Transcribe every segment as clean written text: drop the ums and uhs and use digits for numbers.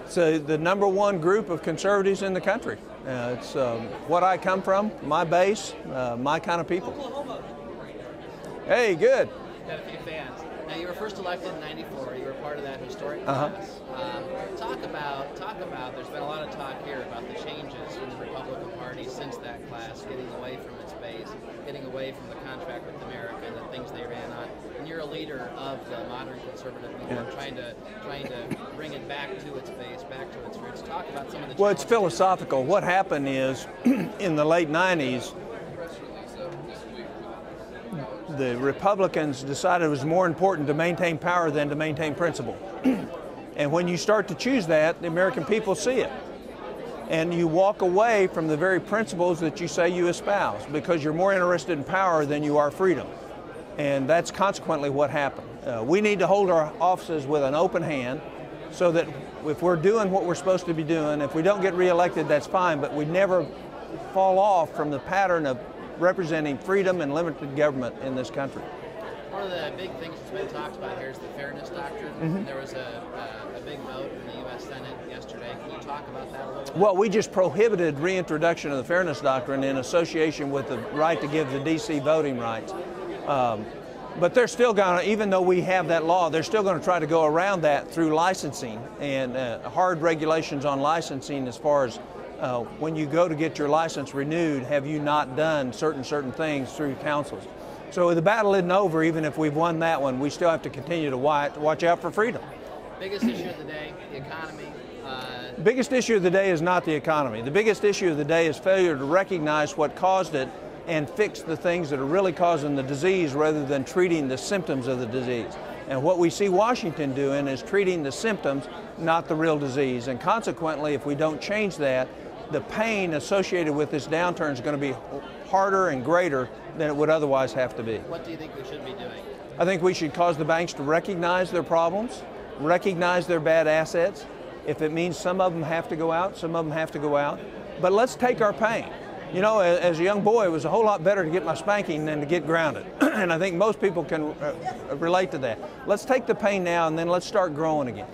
It's the #1 group of conservatives in the country. It's what I come from, my base, my kind of people. Hey, good. Got a few fans. Now, you were first elected in '94. You were part of that historic class. Talk about. There's been a lot of talk here about the changes in the Republican Party since that class, getting away from its base, getting away from the contract with America and the things they ran on. And you're a leader of the modern conservative movement, trying to bring it back to its base, back to its roots. Talk about some of the. Well, it's philosophical. What happened is, in the late '90s. The Republicans decided it was more important to maintain power than to maintain principle. And when you start to choose that, the American people see it. And you walk away from the very principles that you say you espouse because you're more interested in power than you are freedom. And that's consequently what happened. We need to hold our offices with an open hand so that if we're doing what we're supposed to be doing, if we don't get reelected, that's fine, but we never fall off from the pattern of representing freedom and limited government in this country. One of the big things that's been talked about here is the fairness doctrine. There was a big vote in the U.S. Senate yesterday. Can you talk about that a little bit? Well, we just prohibited reintroduction of the fairness doctrine in association with the right to give the D.C. voting rights. But they're still going to, even though we have that law, they're still going to try to go around that through licensing and hard regulations on licensing as far as when you go to get your license renewed, have you not done certain things through councils? So the battle isn't over. Even if we've won that one, we still have to continue to watch out for freedom. Biggest issue of the day, the economy. Biggest issue of the day is not the economy. The biggest issue of the day is failure to recognize what caused it and fix the things that are really causing the disease rather than treating the symptoms of the disease. And what we see Washington doing is treating the symptoms, not the real disease. And consequently, if we don't change that, the pain associated with this downturn is going to be harder and greater than it would otherwise have to be. What do you think we should be doing? I think we should cause the banks to recognize their problems, recognize their bad assets. If it means some of them have to go out, some of them have to go out. But let's take our pain. You know, as a young boy, it was a whole lot better to get my spanking than to get grounded. And I think most people can relate to that. Let's take the pain now and then let's start growing again.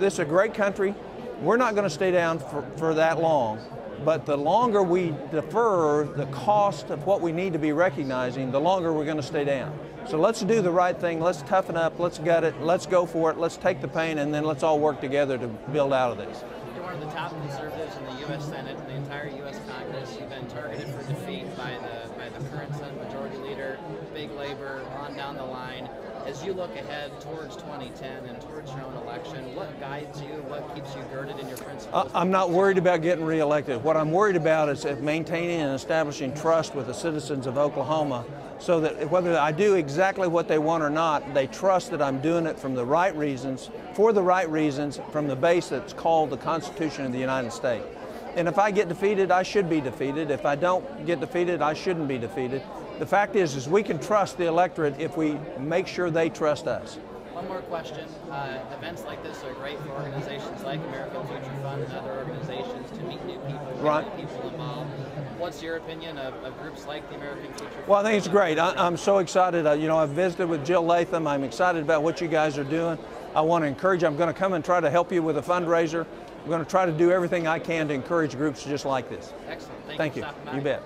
This is a great country. We're not going to stay down for that long, but the longer we defer the cost of what we need to be recognizing, the longer we're going to stay down. So let's do the right thing, let's toughen up, let's gut it, let's go for it, let's take the pain, and then let's all work together to build out of this. You're one of the top conservatives in the U.S. Senate and the entire U.S. Congress. You've been targeted for defeat by the current Senate Majority Leader, big labor, on down the line. As you look ahead towards 2010 and towards your own election, what guides you? What keeps you girded in your principles? I'm not worried about getting reelected. What I'm worried about is maintaining and establishing trust with the citizens of Oklahoma so that whether I do exactly what they want or not, they trust that I'm doing it from the right reasons, for the right reasons, from the base that's called the Constitution of the United States. And if I get defeated, I should be defeated. If I don't get defeated, I shouldn't be defeated. The fact is we can trust the electorate if we make sure they trust us. One more question. Events like this are great for organizations like American Future Fund and other organizations to meet new people, get new people involved. What's your opinion of groups like the American Future Fund? Well, I think it's great. I'm so excited. You know, I've visited with Jill Latham. I'm excited about what you guys are doing. I want to encourage you. I'm going to come and try to help you with a fundraiser. I'm going to try to do everything I can to encourage groups just like this. Excellent. Thank you. You bet.